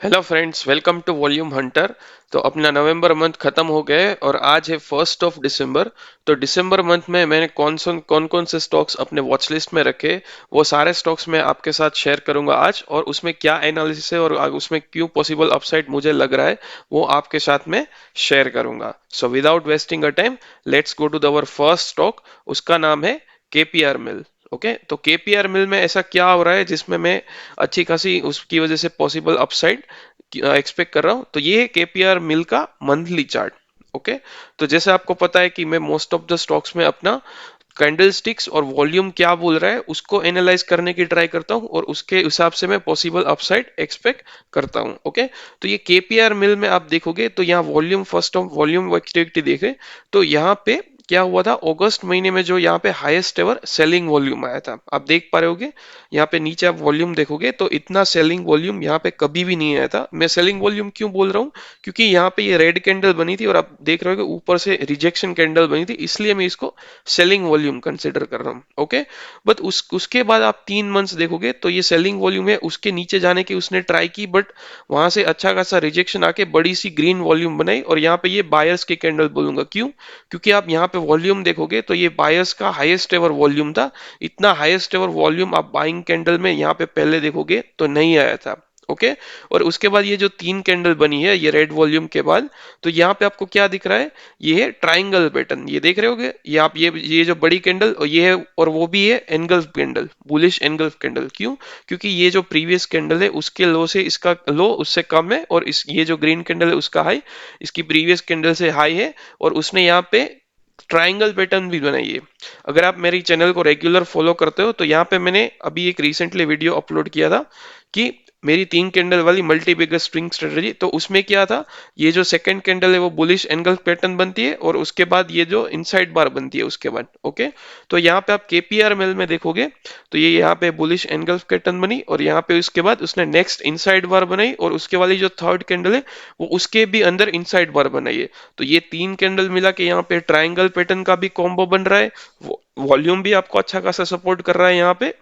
Hello friends, welcome to volume hunter. तो अपना नवंबर month खत्म हो गया है और आज है 1 दिसंबर। तो दिसंबर मंथ में मैंने कौन कौन से स्टॉक्स अपने वॉच लिस्ट में रखे, वो सारे स्टॉक्स मैं आपके साथ शेयर करूंगा आज, और उसमें क्या एनालिसिस है और उसमें क्यों पॉसिबल अपसाइड मुझे लग रहा है वो आपके साथ में शेयर करूंगा। So without wasting a time, let's go to the our first stock. उसका नाम है केपीआर मिल। ओके, तो केपीआर मिल में ऐसा क्या हो रहा है जिसमें मैं अच्छी खासी उसकी वजह से पॉसिबल अपसाइड एक्सपेक्ट कर रहा हूं। तो ये है केपीआर मिल का मंथली चार्ट। ओके, तो जैसे आपको पता है कि मैं मोस्ट ऑफ द स्टॉक्स में अपना कैंडल स्टिक्स और वॉल्यूम क्या बोल रहा है उसको एनालाइज करने की ट्राई करता हूं, और उसके हिसाब से मैं पॉसिबल अपसाइड एक्सपेक्ट करता हूं। ओके, तो ये केपीआर मिल में आप देखोगे तो यहाँ volume, first of volume activity देखे तो यहाँ पे क्या हुआ था, अगस्त महीने में जो यहाँ पे हाईएस्ट एवर सेलिंग वॉल्यूम आया था, आप देख पा रहे होगे। यहाँ पे नीचे आप वॉल्यूम देखोगे तो इतना सेलिंग वॉल्यूम यहाँ पे कभी भी नहीं आया था। मैं सेलिंग वॉल्यूम क्यों बोल रहा हूँ, क्योंकि यहाँ पे ये रेड कैंडल बनी थी और आप देख रहे हो कि ऊपर से रिजेक्शन कैंडल बनी थी, इसलिए मैं इसको सेलिंग वॉल्यूम कंसिडर कर रहा हूँ। ओके, बट उसके बाद आप 3 मंथ्स देखोगे तो ये सेलिंग वॉल्यूम है, उसके नीचे जाने की उसने ट्राई की, बट वहां से अच्छा खासा रिजेक्शन आके बड़ी सी ग्रीन वॉल्यूम बनाई, और यहाँ पे ये बायर्स की कैंडल बोलूंगा। क्यों? क्योंकि आप यहाँ पे वॉल्यूम देखोगे तो ये बायर्स का हाईएस्ट एवर वॉल्यूम था। इतना हाईएस्ट एवर वॉल्यूम आप बाइंग कैंडल में यहाँ पे पहले देखोगे तो नहीं आया था। ओके, और उसके बाद ये जो 3 कैंडल बनी है ये रेड वॉल्यूम के बाद, तो यहाँ पे आपको क्या दिख रहा है, ये है ट्राइंगल पैटर्न। ये देख रहे होगे, ये आप ये जो बड़ी कैंडल और ये है, और वो भी है engulf candle, bullish engulf candle. क्यों? क्योंकि ये जो प्रीवियस कैंडल है उसके लो से इसका लो उससे कम है, और इस ये जो ग्रीन कैंडल है उसका हाई इसकी प्रीवियस कैंडल से हाई है, और उसने यहाँ पे ट्राइंगल पैटर्न भी बनाई है। अगर आप मेरी चैनल को रेगुलर फॉलो करते हो तो यहाँ पे मैंने अभी एक रिसेंटली वीडियो अपलोड किया था कि मेरी 3 कैंडल वाली मल्टी बिगर स्ट्रिंग स्ट्रेटजी। तो उसमें क्या था, ये जो सेकंड कैंडल है वो बुलिश एंगल पैटर्न बनती है, और उसके बाद ये जो इनसाइड बार बनती है उसके बाद। ओके, तो यहाँ पे आप केपीआर मेल में देखोगे तो ये यहाँ पे बुलिश एंगल पैटर्न बनी, और यहाँ पे उसके बाद उसने नेक्स्ट इनसाइड बार बनाई, और उसके वाली जो थर्ड कैंडल है वो उसके भी अंदर इनसाइड बार बनाई है। तो ये 3 कैंडल मिला के यहाँ पे ट्राइंगल पैटर्न का भी कॉम्बो बन रहा है। वॉल्यूम भी आपको अच्छा खासा सपोर्ट कर रहा है यहाँ पे,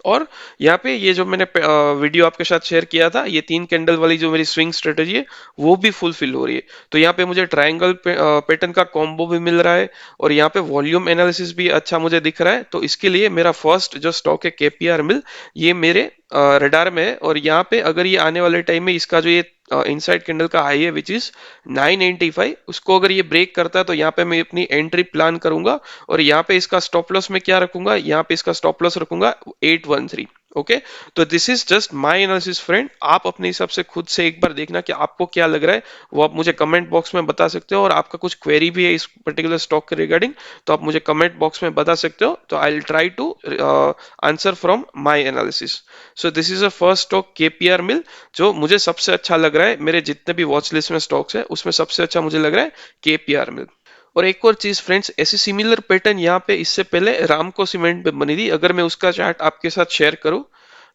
और यहाँ पे ये जो मैंने वीडियो आपके साथ शेयर किया था, ये 3 कैंडल वाली जो मेरी स्विंग स्ट्रेटेजी है वो भी फुलफिल हो रही है। तो यहाँ पे मुझे ट्रायंगल पैटर्न का कॉम्बो भी मिल रहा है, और यहाँ पे वॉल्यूम एनालिसिस भी अच्छा मुझे दिख रहा है। तो इसके लिए मेरा फर्स्ट जो स्टॉक है केपीआर मिल, ये मेरे रडार में है। और यहाँ पे अगर ये आने वाले टाइम में इसका जो ये इनसाइड कैंडल का हाई है विच इज 995, उसको अगर ये ब्रेक करता है तो यहाँ पे मैं अपनी एंट्री प्लान करूंगा, और यहाँ पे इसका स्टॉप लॉस में क्या रखूंगा, यहाँ पे इसका स्टॉप लॉस रखूंगा 813। ओके, तो this is just my analysis friend, आप अपने हिसाब से खुद से एक बार देखना कि आपको क्या लग रहा है, वो आप मुझे कमेंट बॉक्स में बता सकते हो। और आपका कुछ क्वेरी भी है इस पर्टिकुलर स्टॉक के रिगार्डिंग तो आप मुझे कमेंट बॉक्स में बता सकते हो, तो I will try to answer from my analysis. So this is a first stock KPR Mill, जो मुझे सबसे अच्छा लग रहा है। मेरे जितने भी वॉच लिस्ट में स्टॉक्स है उसमें सबसे अच्छा मुझे लग रहा है केपीआर मिल। और एक और चीज फ्रेंड्स, ऐसी सिमिलर पैटर्न यहाँ पे इससे पहले रामको सीमेंट पे बनी थी। अगर मैं उसका चार्ट आपके साथ शेयर करूं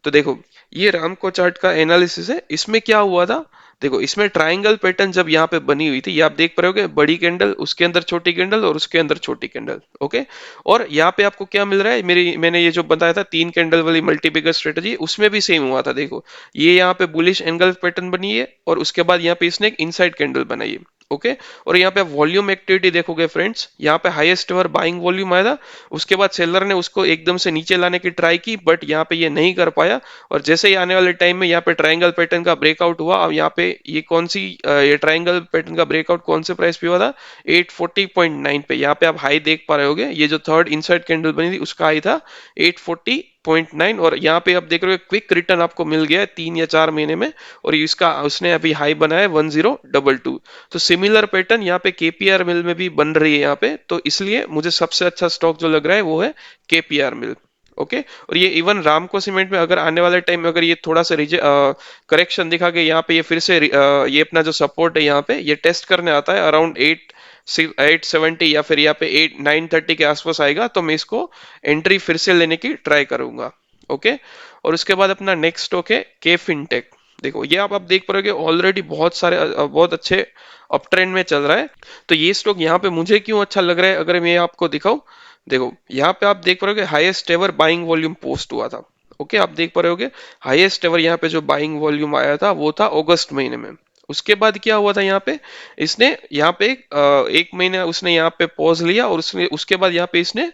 तो देखो, ये रामको चार्ट का एनालिसिस है। इसमें क्या हुआ था, देखो इसमें ट्राइंगल पैटर्न जब यहाँ पे बनी हुई थी, ये आप देख पा रहे होगे, बड़ी कैंडल उसके अंदर छोटी कैंडल और उसके अंदर छोटी कैंडल। ओके, और यहाँ पे आपको क्या मिल रहा है, मैंने ये जो बताया था 3 कैंडल वाली मल्टी बिगर स्ट्रेटजी, उसमें भी सेम हुआ था। देखो ये यहाँ पे बुलिश एंगल पैटर्न बनी है, और उसके बाद यहाँ पे इसने एक इनसाइड कैंडल बनाई है। ओके, और यहाँ पे वॉल्यूम एक्टिविटी देखोगे फ्रेंड्स, यहाँ पे हाईएस्ट एवर बाइंग वॉल्यूम आया था। उसके बाद सेलर ने उसको एकदम से नीचे लाने की ट्राई की, बट यहाँ पे ये नहीं कर पाया। और जैसे ही आने वाले टाइम में यहाँ पे ट्रायंगल पैटर्न का ब्रेकआउट हुआ, अब यहाँ पे ये कौन सी ये ट्रायंगल पैटर्न का ब्रेकआउट कौन से प्राइस पे हुआ था, 840.9 पे। यहाँ पे आप हाई देख पा रहे होगे, ये जो थर्ड इनसाइड कैंडल बनी थी उसका हाई था 840.9, और यहाँ पे आप देख रहे हो क्विक रिटर्न आपको मिल गया है 3 या 4 महीने में, और इसका उसने अभी हाई बनाया 1022। तो सिमिलर पैटर्न यहाँ पे केपीआर मिल में भी बन रही है यहाँ पे, तो इसलिए मुझे सबसे अच्छा स्टॉक जो लग रहा है वो है केपीआर मिल। ओके, और ये इवन रामको सीमेंट में अगर आने वाले टाइम में अगर ये थोड़ा सा करेक्शन दिखा के यहाँ पे ये फिर से ये अपना जो सपोर्ट है यहाँ पे ये टेस्ट करने आता है अराउंड 870 या फिर यहाँ पे 930 के आसपास आएगा, तो मैं इसको एंट्री फिर से लेने की ट्राई करूंगा। ओके, और उसके बाद अपना नेक्स्ट स्टॉक है के फिनटेक। देखो ये आप देख पाओगे ऑलरेडी बहुत सारे बहुत अच्छे अप ट्रेंड में चल रहा है। तो ये स्टॉक यहाँ पे मुझे क्यों अच्छा लग रहा है अगर मैं आपको दिखाऊं, देखो यहाँ पे आप देख पा रहे हो कि highest ever buying volume post हुआ था। ओके, आप देख पा रहे होगे हाईएस्ट एवर यहाँ पे जो बाइंग वॉल्यूम आया था वो था अगस्त महीने में। उसके बाद क्या हुआ था यहाँ पे, इसने यहाँ पे एक महीने उसने यहाँ पे पॉज लिया और उसने उसके बाद यहाँ पे इसने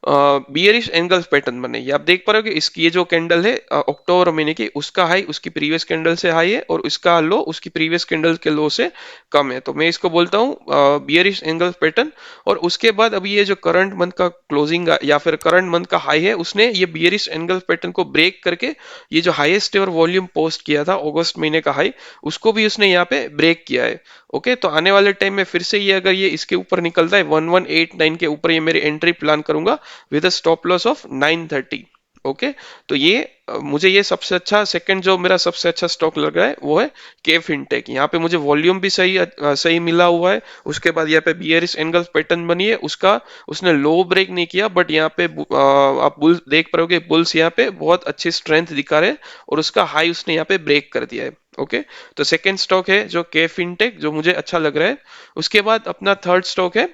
बियरिश एंगल्स पैटर्न बने। ये आप देख पा रहे हो कि इसकी ये जो कैंडल है अक्टूबर महीने की, उसका हाई उसकी प्रीवियस कैंडल से हाई है और उसका लो उसकी प्रीवियस कैंडल के लो से कम है, तो मैं इसको बोलता हूँ बियरिश एंगल पैटर्न। और उसके बाद अभी ये जो करंट मंथ का क्लोजिंग या फिर करंट मंथ का हाई है, उसने ये बियरिश एंगल पैटर्न को ब्रेक करके ये जो हाईएस्ट एवर वॉल्यूम पोस्ट किया था अगस्त महीने का हाई, उसको भी उसने यहाँ पे ब्रेक किया है। ओके, तो आने वाले टाइम में फिर से ये अगर ये इसके ऊपर निकलता है 1189 के ऊपर, ये मेरी एंट्री प्लान करूंगा with a stop loss of 930। Okay, तो ये मुझे ये सबसे अच्छा सेकंड जो मेरा सबसे अच्छा स्टॉक लग रहा है वो है के फिनटेक। यहाँ पे मुझे वॉल्यूम भी सही मिला हुआ है। उसके बाद यहाँ पे बियरिश एंगल पैटर्न बनी है, उसका उसने लो ब्रेक नहीं किया, बट यहाँ पे आप बुल देख पाओगे बुल्स यहाँ पे बहुत अच्छी स्ट्रेंथ दिखा रहे हैं और उसका हाई उसने यहाँ पे ब्रेक कर दिया है। ओके, तो सेकंड स्टॉक है जो के फिनटेक, जो मुझे अच्छा लग रहा है। उसके बाद अपना थर्ड स्टॉक है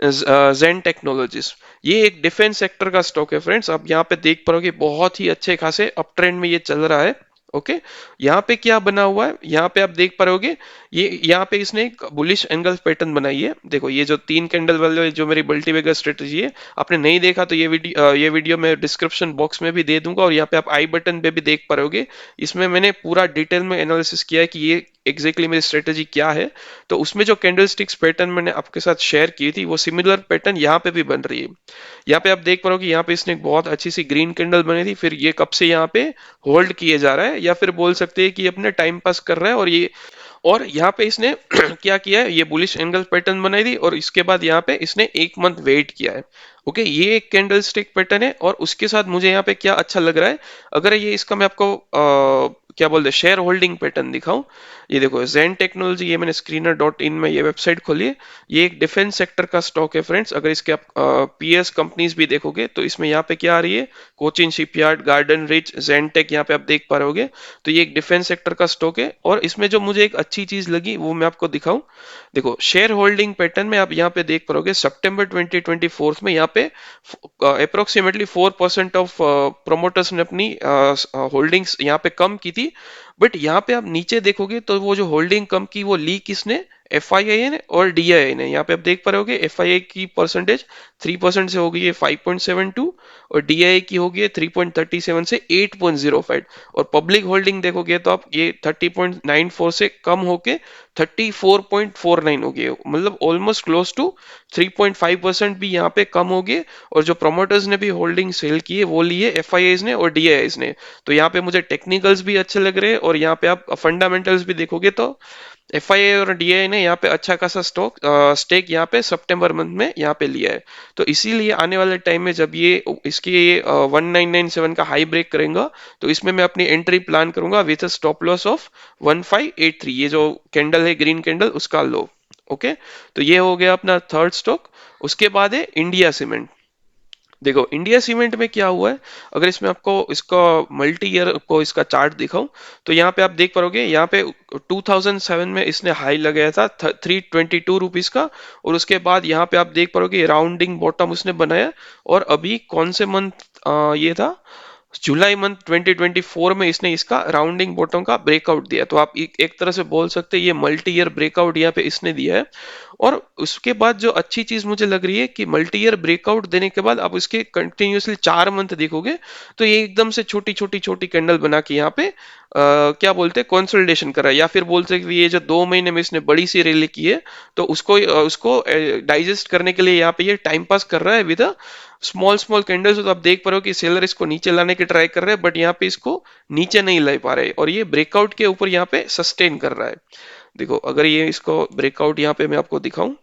जेन टेक्नोलॉजीज। ये एक डिफेंस सेक्टर का स्टॉक है फ्रेंड्स। आप यहाँ पे देख पाओगे बहुत ही अच्छे खासे अप ट्रेंड में ये चल रहा है। ओके, यहाँ पे क्या बना हुआ है, यहाँ पे आप देख पाओगे ये यहाँ पे इसने एक बुलिश एंगल पैटर्न बनाई है। देखो ये जो तीन कैंडल वाले जो मेरी मल्टीवेगर स्ट्रेटजी है, आपने नहीं देखा तो ये वीडियो मैं डिस्क्रिप्शन बॉक्स में भी दे दूंगा और यहाँ पे आप आई बटन पे भी देख पाओगे। इसमें मैंने पूरा डिटेल में एनालिसिस किया है कि ये एग्जैक्टली मेरी स्ट्रेटजी क्या है। तो उसमें जो कैंडल स्टिक्स पैटर्न मैंने आपके साथ शेयर की थी वो सिमिलर पैटर्न यहाँ पे भी बन रही है। यहाँ पे आप देख पा रहे हो कि यहाँ पे इसने एक बहुत अच्छी सी ग्रीन कैंडल बनी थी, फिर ये कब से यहाँ पे होल्ड किए जा रहा है, या फिर बोल सकते हैं कि ये अपने टाइम पास कर रहा है। और यहाँ पे इसने क्या किया है, ये बुलिश एंगल पैटर्न बनाई थी और इसके बाद यहाँ पे इसने एक मंथ वेट किया है। ओके, ये एक कैंडल स्टिक पैटर्न है और उसके साथ मुझे यहाँ पे क्या अच्छा लग रहा है, अगर ये इसका मैं आपको क्या बोलते हैं शेयर होल्डिंग पैटर्न दिखाऊं। ये देखो जेन टेक्नोलॉजी, ये मैंने स्क्रीनर डॉट इन में ये वेबसाइट खोली है। ये एक डिफेंस सेक्टर का स्टॉक है फ्रेंड्स। अगर इसके आप पीएस कंपनीज भी देखोगे तो इसमें यहाँ पे क्या आ रही है, कोचिन शिपयार्ड, गार्डन रिच, जेनटेक, यहाँ पे आप देख पा रहे होगे। तो ये एक डिफेंस सेक्टर का स्टॉक है और इसमें जो मुझे एक अच्छी चीज लगी वो मैं आपको दिखाऊं। देखो शेयर होल्डिंग पैटर्न में आप यहाँ पे देख पाओगे सितंबर 2024 में यहाँ पे अप्रोक्सीमेटली 4% ऑफ प्रोमोटर्स ने अपनी होल्डिंग्स यहाँ पे कम की थी। बट यहाँ पे आप नीचे देखोगे तो वो जो होल्डिंग कम की वो ली किसने, एफ आई आई ने और डी आई ने। यहाँ पे आप देख पा रहे होगे एफ आई आई की परसेंटेज 3% से हो गई है 5.72 और डी आई की हो गई है 3.37 से 8.05। और पब्लिक होल्डिंग देखोगे तो आप ये 30.94 से कम होके 34.49 हो गए, मतलब ऑलमोस्ट क्लोज टू 3.5% भी यहाँ पे कम हो गए। और जो प्रोमोटर्स ने भी होल्डिंग सेल की है वो ली है एफ आई आईज ने और डी आई आईज ने। तो यहाँ पे मुझे टेक्निकल्स भी अच्छे लग रहे हैं और यहाँ पे आप फंडामेंटल्स भी देखोगे तो एफ आई आई और डी आई ने यहाँ पे अच्छा खासा स्टेक यहाँ पे सितंबर मंथ में यहाँ पे लिया है। तो इसीलिए आने वाले टाइम में जब ये इसकी ये 1997 का हाई ब्रेक करेगा तो इसमें मैं अपनी एंट्री प्लान करूंगा विथ स्टॉप लॉस ऑफ 1583, ये जो कैंडल है ग्रीन कैंडल उसका लो। ओके, तो ये हो गया अपना थर्ड स्टॉक। उसके बाद है इंडिया सीमेंट। देखो इंडिया सीमेंट में क्या हुआ है, अगर इसमें आपको इसका मल्टी ईयर को इसका चार्ट दिखाऊं तो यहाँ पे आप देख पाओगे यहाँ पे 2007 में इसने हाई लगाया था 322 रुपीज का। और उसके बाद यहाँ पे आप देख पाओगे राउंडिंग बॉटम उसने बनाया और अभी कौन से मंथ ये था, जुलाई मंथ 2024 में इसने इसका राउंडिंग बॉटम का ब्रेकआउट दिया। तो आप एक तरह से बोल सकते हैं ये मल्टी ईयर ब्रेकआउट यहाँ पे इसने दिया है। और उसके बाद जो अच्छी चीज मुझे लग रही है कि मल्टी ईयर ब्रेकआउट देने के बाद आप इसके कंटिन्यूसली 4 मंथ देखोगे तो ये एकदम से छोटी छोटी छोटी कैंडल बना के यहाँ पे क्या बोलते हैं कंसोलिडेशन कर रहा है, या फिर बोलते हैं कि ये जो 2 महीने में इसने बड़ी सी रैली की है तो उसको डाइजेस्ट करने के लिए यहाँ पे ये टाइम पास कर रहा है विद स्मॉल स्मॉल कैंडल्स। तो आप देख पा रहे हो कि सेलर इसको नीचे लाने की ट्राई कर रहे हैं बट यहाँ पे इसको नीचे नहीं ला पा रहे और ये ब्रेकआउट के ऊपर यहाँ पे सस्टेन कर रहा है। देखो अगर ये इसको ब्रेकआउट यहाँ पे मैं आपको दिखाऊं,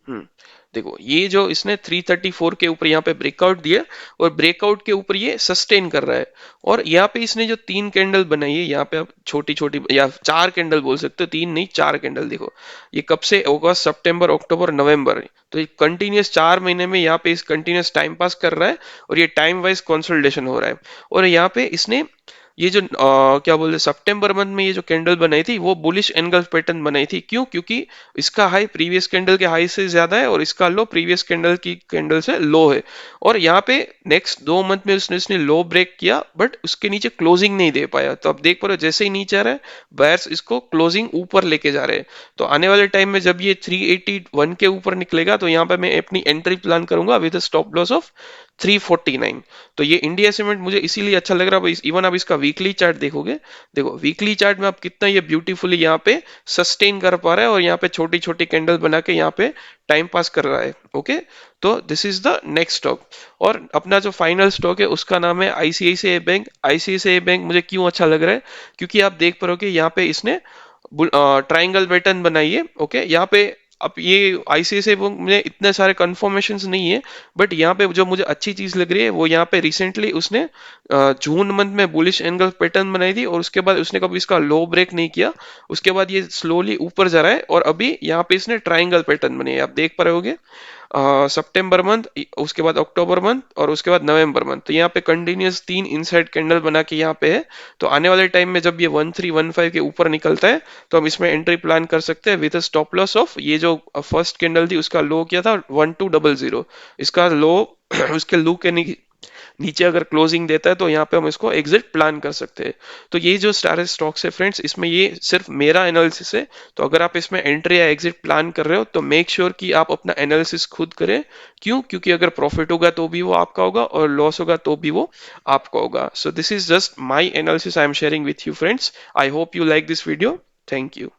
हम्म, देखो ये जो इसने 334 के ऊपर यहाँ पे ब्रेकआउट दिया और ब्रेकआउट के ऊपर ये सस्टेन कर रहा है। और यहाँ पे इसने जो तीन कैंडल बनाई है यहाँ पे आप छोटी छोटी या चार कैंडल बोल सकते हो, तीन नहीं चार कैंडल। देखो ये कब से, अगस्त सितंबर अक्टूबर नवंबर, तो ये कंटिन्यूस 4 महीने में यहाँ पे इस कंटिन्यूस टाइम पास कर रहा है और ये टाइम वाइज कंसोलिडेशन हो रहा है। और यहाँ पे इसने ये जो क्या बोलते सितंबर मंथ में ये जो कैंडल बनाई थी वो बुलिश एंगल पैटर्न बनाई थी। क्यों? क्योंकि इसका हाई प्रीवियस कैंडल के हाई से ज्यादा है और इसका लो प्रीवियस कैंडल की कैंडल से लो है। और यहाँ पे नेक्स्ट 2 मंथ में उसने लो ब्रेक किया बट उसके नीचे क्लोजिंग नहीं दे पाया। तो अब देख पा रहे हो जैसे ही नीचे आ रहा है बायर्स इसको क्लोजिंग ऊपर लेके जा रहे हैं। तो आने वाले टाइम में जब ये 381 के ऊपर निकलेगा तो यहाँ पे मैं अपनी एंट्री प्लान करूंगा विद स्टॉप लॉस ऑफ 349। तो ये इंडिया सीमेंट मुझे इसीलिए अच्छा लग रहा है। इवन आप इसका वीकली चार्ट देखोगे, देखो वीकली चार्ट में आप कितना ये ब्यूटीफुली यहाँ पे सस्टेन कर पा रहा है और यहाँ पे छोटी छोटी कैंडल बना के यहाँ पे टाइम पास कर रहा है। ओके, तो this is the next stock. और अपना जो फाइनल स्टॉक है उसका नाम है आईसीआईसीआई बैंक। आईसीआईसीआई बैंक मुझे क्यों अच्छा लग रहा है? क्योंकि आप देख पा रहे हो कि यहाँ पे इसने ट्राइंगल पैटर्न बनाई है। ओके, यहाँ पे अब ये आईसीआईसीआई बैंक में इतने सारे कंफर्मेशन नहीं है बट यहाँ पे जो मुझे अच्छी चीज लग रही है वो यहाँ पे रिसेंटली उसने जून मंथ में बुलिश एंगल पैटर्न बनाई थी और उसके बाद उसने कभी इसका लो ब्रेक नहीं किया। उसके बाद ये स्लोली ऊपर जा रहा है और अभी यहाँ पे इसने ट्राइंगल पैटर्न बनाई है, आप देख पा रहे होगे। सितंबर मंथ, उसके बाद अक्टूबर मंथ और उसके बाद नवंबर मंथ। तो यहाँ पे कंटिन्यूस 3 इनसाइड कैंडल बना के यहाँ पे है। तो आने वाले टाइम में जब ये 1315 के ऊपर निकलता है तो हम इसमें एंट्री प्लान कर सकते हैं विद स्टॉप लॉस ऑफ ये जो फर्स्ट कैंडल थी उसका लो किया था 1200। इसका लो उसके लो के नीचे अगर क्लोजिंग देता है तो यहाँ पे हम इसको एग्जिट प्लान कर सकते हैं। तो ये जो सारे स्टॉक्स है फ्रेंड्स, इसमें ये सिर्फ मेरा एनालिसिस है। तो अगर आप इसमें एंट्री या एग्जिट प्लान कर रहे हो तो मेक श्योर कि आप अपना एनालिसिस खुद करें। क्यों? क्योंकि अगर प्रॉफिट होगा तो भी वो आपका होगा और लॉस होगा तो भी वो आपका होगा। सो this is just my analysis I am sharing with you friends. I hope you like this video. Thank you.